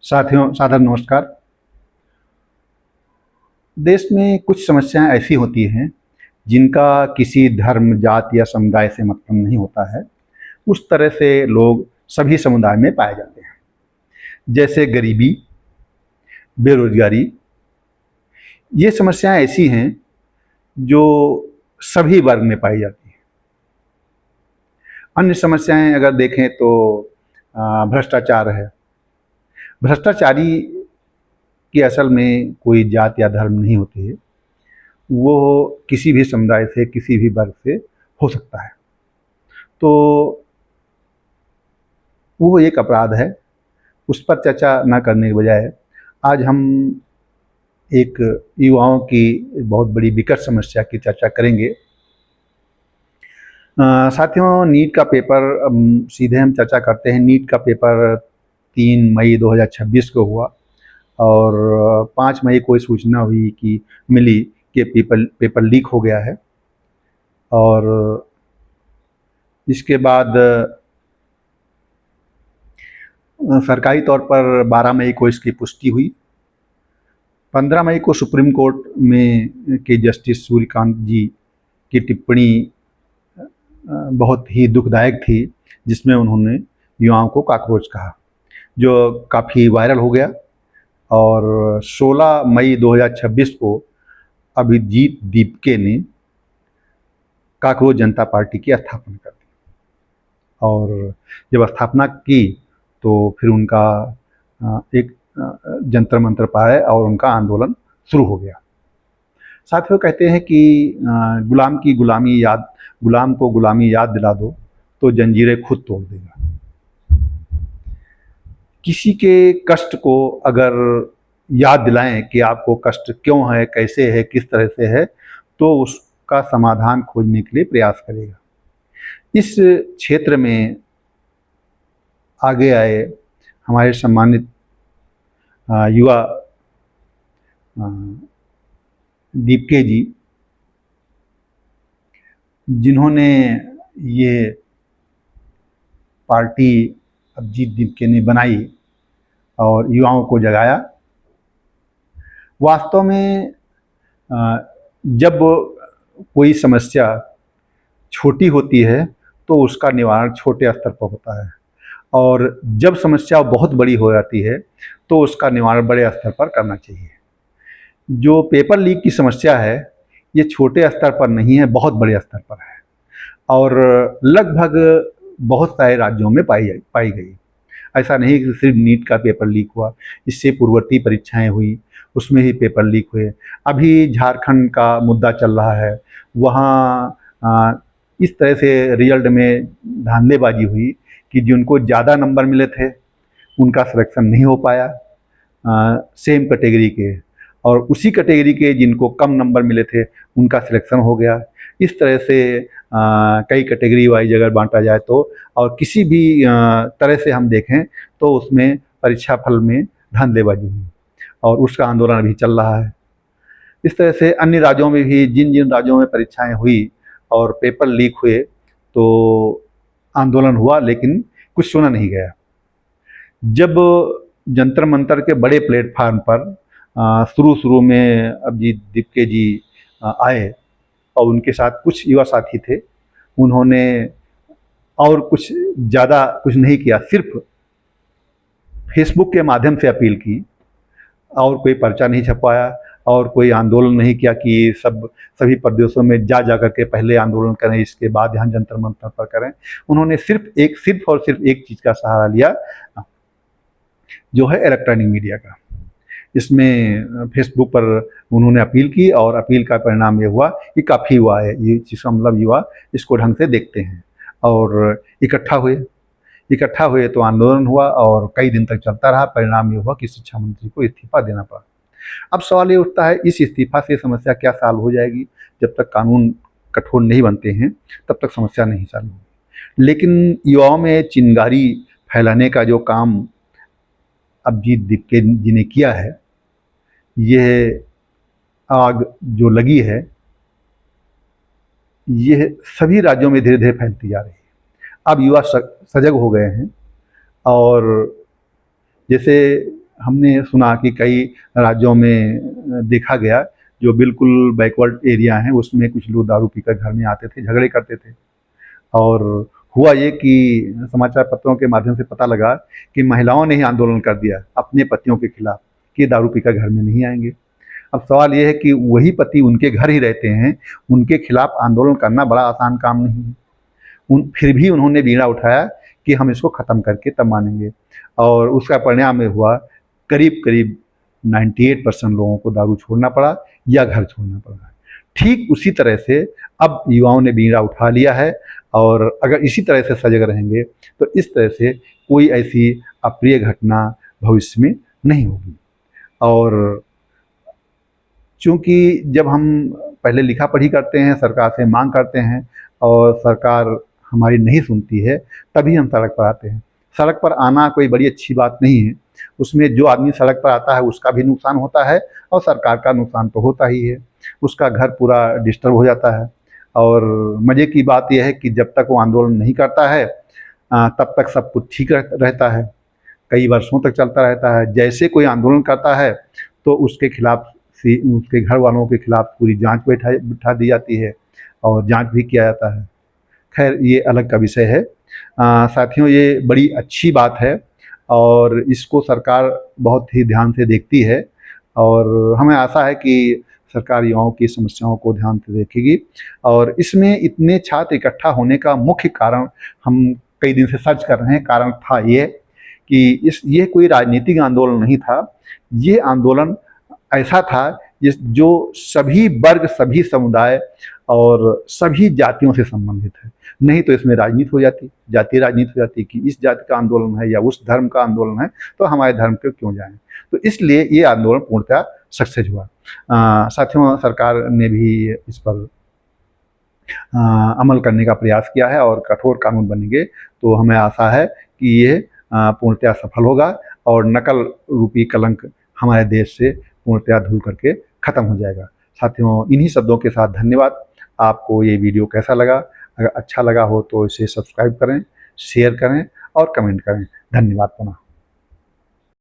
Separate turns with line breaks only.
साथियों सादर नमस्कार। देश में कुछ समस्याएं ऐसी होती हैं जिनका किसी धर्म, जाति या समुदाय से मतलब नहीं होता है। उस तरह से लोग सभी समुदाय में पाए जाते हैं। जैसे गरीबी, बेरोजगारी, ये समस्याएं ऐसी हैं जो सभी वर्ग में पाई जाती हैं। अन्य समस्याएं अगर देखें तो भ्रष्टाचार है। भ्रष्टाचारी की असल में कोई जात या धर्म नहीं होती है। वो किसी भी समुदाय से, किसी भी वर्ग से हो सकता है। तो वो एक अपराध है। उस पर चर्चा न करने के बजाय आज हम एक युवाओं की बहुत बड़ी विकट समस्या की चर्चा करेंगे। साथियों, नीट का पेपर, सीधे हम चर्चा करते हैं। नीट का पेपर 3 मई 2026 को हुआ और 5 मई को सूचना हुई कि मिली कि पेपर लीक हो गया है। और इसके बाद सरकारी तौर पर 12 मई को इसकी पुष्टि हुई। 15 मई को सुप्रीम कोर्ट में के जस्टिस सूर्यकांत जी की टिप्पणी बहुत ही दुखदायक थी, जिसमें उन्होंने युवाओं को कॉकरोच कहा, जो काफ़ी वायरल हो गया। और 16 मई 2026 को अभिजीत दीपके ने कॉकरोच जनता पार्टी की स्थापना कर दी। और जब स्थापना की तो फिर उनका एक जंतर मंतर पाया और उनका आंदोलन शुरू हो गया। साथियों, कहते हैं कि गुलाम को गुलामी याद दिला दो तो जंजीरें खुद तोड़ देगा। किसी के कष्ट को अगर याद दिलाएं कि आपको कष्ट क्यों है, कैसे है, किस तरह से है, तो उसका समाधान खोजने के लिए प्रयास करेगा। इस क्षेत्र में आगे आए हमारे सम्मानित युवा दीपके जी, जिन्होंने ये पार्टी अभिजीत दीपके ने बनाई और युवाओं को जगाया। वास्तव में जब कोई समस्या छोटी होती है तो उसका निवारण छोटे स्तर पर होता है, और जब समस्या बहुत बड़ी हो जाती है तो उसका निवारण बड़े स्तर पर करना चाहिए। जो पेपर लीक की समस्या है, ये छोटे स्तर पर नहीं है, बहुत बड़े स्तर पर है और लगभग बहुत सारे राज्यों में पाई गई। ऐसा नहीं कि सिर्फ नीट का पेपर लीक हुआ, इससे पूर्ववर्ती परीक्षाएं हुई, उसमें ही पेपर लीक हुए। अभी झारखंड का मुद्दा चल रहा है, वहाँ इस तरह से रिजल्ट में धांधलेबाजी हुई कि जिनको ज़्यादा नंबर मिले थे उनका सिलेक्शन नहीं हो पाया सेम कैटेगरी के, और उसी कैटेगरी के जिनको कम नंबर मिले थे उनका सिलेक्शन हो गया। इस तरह से कई कैटेगरी वाइज अगर बांटा जाए तो, और किसी भी तरह से हम देखें तो उसमें परीक्षा फल में धांधलेबाजी हुई और उसका आंदोलन अभी चल रहा है। इस तरह से अन्य राज्यों में भी जिन जिन राज्यों में परीक्षाएं हुई और पेपर लीक हुए तो आंदोलन हुआ, लेकिन कुछ सुना नहीं गया। जब जंतर मंतर के बड़े प्लेटफार्म पर शुरू में अभिजीत दीपके जी आए और उनके साथ कुछ युवा साथी थे, उन्होंने और कुछ ज़्यादा कुछ नहीं किया, सिर्फ फेसबुक के माध्यम से अपील की और कोई पर्चा नहीं छपवाया और कोई आंदोलन नहीं किया कि सभी प्रदेशों में जा करके पहले आंदोलन करें, इसके बाद यहाँ जंतर मंतर पर करें। उन्होंने सिर्फ और सिर्फ एक चीज़ का सहारा लिया, जो है इलेक्ट्रॉनिक मीडिया का। इसमें फेसबुक पर उन्होंने अपील की और अपील का परिणाम ये हुआ कि काफ़ी युवा है, ये जिसका मतलब युवा इसको ढंग से देखते हैं और इकट्ठा हुए तो आंदोलन हुआ और कई दिन तक चलता रहा। परिणाम ये हुआ कि शिक्षा मंत्री को इस्तीफा देना पड़ा। अब सवाल ये उठता है, इस इस्तीफा से समस्या क्या सॉल्व हो जाएगी? जब तक कानून कठोर नहीं बनते हैं तब तक समस्या नहीं सॉल्व होगी। लेकिन युवाओं में चिंगारी फैलाने का जो काम अभिजीत दीपके जी ने किया है, यह आग जो लगी है, यह सभी राज्यों में धीरे धीरे फैलती जा रही है। अब युवा सजग हो गए हैं और जैसे हमने सुना कि कई राज्यों में देखा गया जो बिल्कुल बैकवर्ड एरिया हैं उसमें कुछ लोग दारू पीकर घर में आते थे, झगड़े करते थे। और हुआ ये कि समाचार पत्रों के माध्यम से पता लगा कि महिलाओं ने ही आंदोलन कर दिया अपने पतियों के खिलाफ कि दारू पीकर घर में नहीं आएंगे। अब सवाल ये है कि वही पति उनके घर ही रहते हैं, उनके खिलाफ आंदोलन करना बड़ा आसान काम नहीं है। फिर भी उन्होंने बीड़ा उठाया कि हम इसको ख़त्म करके तब मानेंगे, और उसका परिणाम ये हुआ करीब करीब 98% लोगों को दारू छोड़ना पड़ा या घर छोड़ना पड़ा। ठीक उसी तरह से अब युवाओं ने बीड़ा उठा लिया है, और अगर इसी तरह से सजग रहेंगे तो इस तरह से कोई ऐसी अप्रिय घटना भविष्य में नहीं होगी। और चूँकि जब हम पहले लिखा पढ़ी करते हैं, सरकार से मांग करते हैं और सरकार हमारी नहीं सुनती है, तभी हम सड़क पर आते हैं। सड़क पर आना कोई बड़ी अच्छी बात नहीं है, उसमें जो आदमी सड़क पर आता है उसका भी नुकसान होता है और सरकार का नुकसान तो होता ही है, उसका घर पूरा डिस्टर्ब हो जाता है। और मज़े की बात यह है कि जब तक वो आंदोलन नहीं करता है तब तक सब कुछ ठीक रहता है, कई वर्षों तक चलता रहता है। जैसे कोई आंदोलन करता है तो उसके खिलाफ उसके घर वालों के खिलाफ पूरी जांच बिठा दी जाती है और जांच भी किया जाता है। खैर ये अलग का विषय है। साथियों, ये बड़ी अच्छी बात है और इसको सरकार बहुत ही ध्यान से देखती है, और हमें आशा है कि सरकार युवाओं की समस्याओं को ध्यान से देखेगी। और इसमें इतने छात्र इकट्ठा होने का मुख्य कारण हम कई दिन से सर्च कर रहे हैं। कारण था ये कि ये कोई राजनीतिक आंदोलन नहीं था, ये आंदोलन ऐसा था जो सभी वर्ग, सभी समुदाय और सभी जातियों से संबंधित है। नहीं तो इसमें राजनीति हो जाती, जातीय राजनीति हो जाती कि इस जाति का आंदोलन है या उस धर्म का आंदोलन है तो हमारे धर्म के क्यों जाएं। तो इसलिए ये आंदोलन पूर्णतः सक्सेस हुआ। साथियों, सरकार ने भी इस पर अमल करने का प्रयास किया है और कठोर कानून बनेंगे तो हमें आशा है कि ये पूर्णतः सफल होगा और नकल रूपी कलंक हमारे देश से पूर्णतः धूल करके ख़त्म हो जाएगा। साथियों, इन्हीं शब्दों के साथ धन्यवाद। आपको ये वीडियो कैसा लगा? अगर अच्छा लगा हो तो इसे सब्सक्राइब करें, शेयर करें और कमेंट करें। धन्यवाद पुनः।